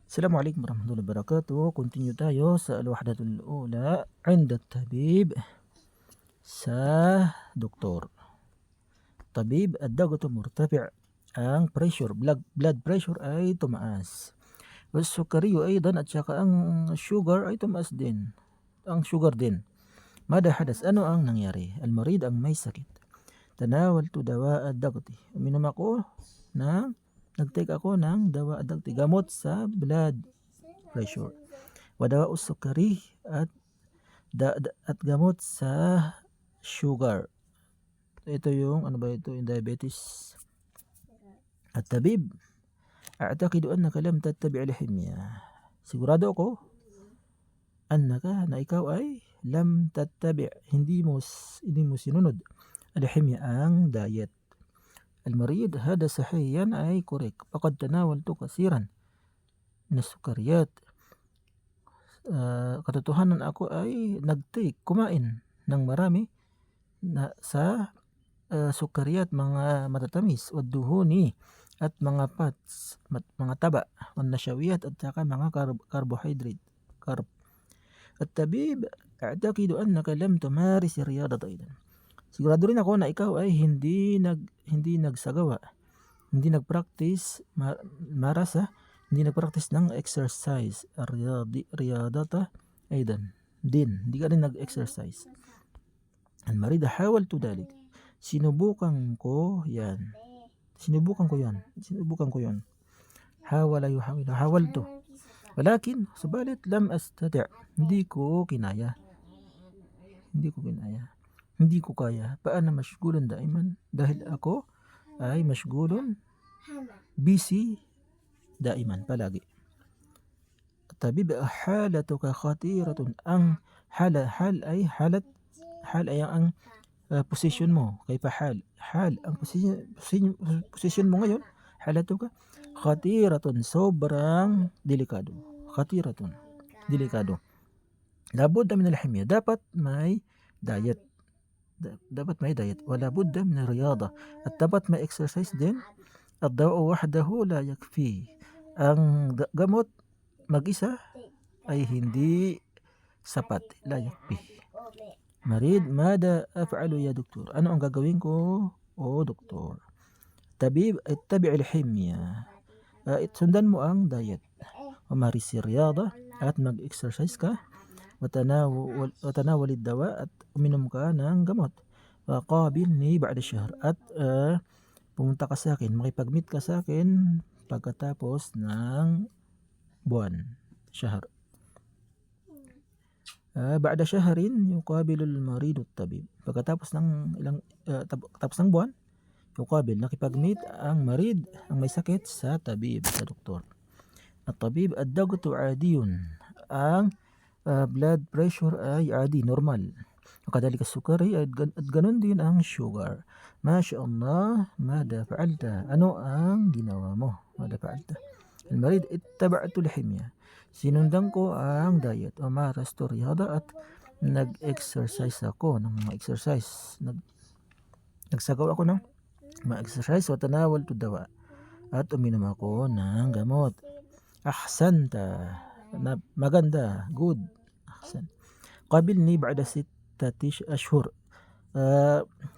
Assalamualaikum warahmatullahi wabarakatuh. Continue tayo sa al-wahdatul ula 'inda at-tabib sa doktor. Tabib, ad-dagtu murtafi', ang pressure, blood pressure ay tumaas. Was-sukariyu aydan, at saka ang sugar ay tumaas din. Ang sugar din. Mada hadas, ano ang nangyari? Al-marid, ang may sakit. Tanawaltu dawa ad-dagti. Uminom ako ng nag-take ako ng dawa ad-dagti, gamot sa blood pressure. Wadawa usukari, at gamot sa sugar. Ito yung ano ba ito, yung diabetes. At-tabib, a'taqidu annaka lam tattabi' al-himya. Sigurado ako na ikaw ay lam tattabi', hindi mo sinunod al-himya, ang diet. Al-marid, hada sahiyan, ay correct. Faqad tanawaltu kasiran na sukariyat. Katotohanan, ako ay kumain ng marami sa sukariyat, mga matatamis, o duhuni, at mga fats, mga taba, o nasyawiyat, at saka mga carbohydrate, carb. At-tabib, a'taqidu annaka lam tumaris riyadata aidan. Sigurado rin ako na ikaw ay hindi nagsagawa, hindi nag-practice, hindi nag-practice ng exercise. Riyadata aidan. Hindi ka rin nag-exercise. Al-marid, hawaltu dalik. Sinubukan ko yan. Hawaltu. Walakin, subalit, lam astati'. Hindi ko kaya. Paana mashgulun daiman? Dahil ako ay mashgulun, busy, daiman, palagi. Tabib, halatuka khatiratun. Ang hal ay ang position mo. Kayfa hal ang position mo ngayon. Halatuka khatiratun, sobrang delikado. Khatiratun, delikado. Labudda min al-himya, dapat may diet. Wala budda min riyada, at dapat may exercise din. Ad-dawa wahdahu la yakfi. Ang gamot mag-isa ay hindi sapat. La yakfi. Marid, mada af'alu ya doktor? Ano ang gagawin ko, o doktor? Tabib, ittabi' al-himya. Sundan mo ang diet. Umaris riyada, at mag-exercise ka. Watanawal dawa, at uminom ka ng gamot. Qabilni ba'da shahr, at pumunta ka sa akin, makipag-meet ka sa akin pagkatapos ng buwan, shahr. Ba'da shahrin yuqabilu al-maridu at-tabib. Pagkatapos ng buwan, yuqabil, nakipag-meet ang marid, ang may sakit, sa tabib, sa doktor. At-tabib, ad-dagtu 'adiyun. Ang blood pressure ay adi, normal. Kadalika sukari, at ganun din ang sugar. Masya Allah, mada fa'alta? Ano ang ginawa mo? Mada fa'alta? Al-marid, ittaba'tu al-himya. Sinundan ko ang diet. Umarastu riyada, at nag-exercise ako ng mga exercise. Nagsagawa ako ng mga exercise. Watanawaltu dawa, at uminom ako ng gamot. Ahsanta, maganda, good. Ahsan. Qabilni ba'da 6 ashhur.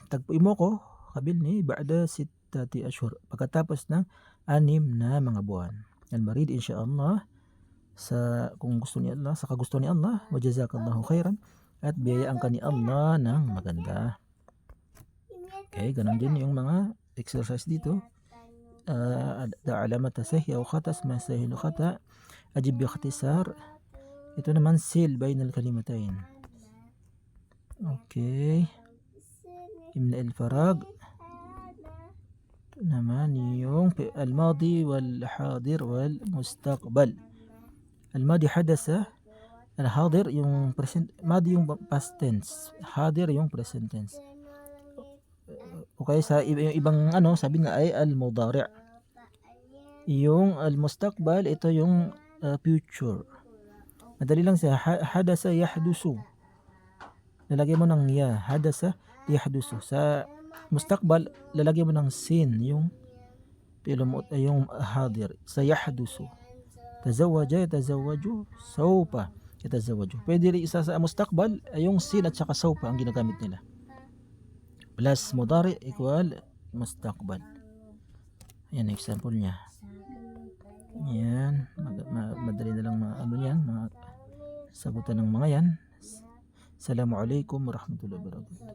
Tagpuin mo ko, qabilni ba'da 6 ashhur. Pagkatapos ng 6 na mga buwan. Al-marid, insyaallah, kung gusto ni Allah, sa kagusto ni Allah, wa jazakallahu khairan, at biyayaan ka ni Allah ng maganda. Okay, ganun din yung mga exercise dito. Alamat sahih o khatas, ma sahih o khata, ajib bi ikhtisar. Ito naman, sil bainal kalimatain. Okay. Imna al-farag. Ito naman yung al-madi wal-hadir wal-mustaqbal. Al-madi hadasa, al-hadir yung present, madi yung past tense, hadir yung present tense. Okay, sa ibang sabi nga ay al-mudari'. Yung al-mustaqbal, ito yung future. Madali lang siya. Hadasa yahdusu. Lalagyan mo ng ya. Hadasa yahdusu. Sa mustaqbal, lalagyan mo ng sin, yung hadir. Sa yahdusu. Tazawaja, yatazawaju, saupa, yatazawaju. Pwede rin isa sa mustakbal ay yung sin at saka saupa ang ginagamit nila. Plus mudari equal mustakbal. Yan ang example niya. Yan, madali na lang ano yan, mga sagutan ng mga yan. Assalamualaikum warahmatullahi wabarakatuh.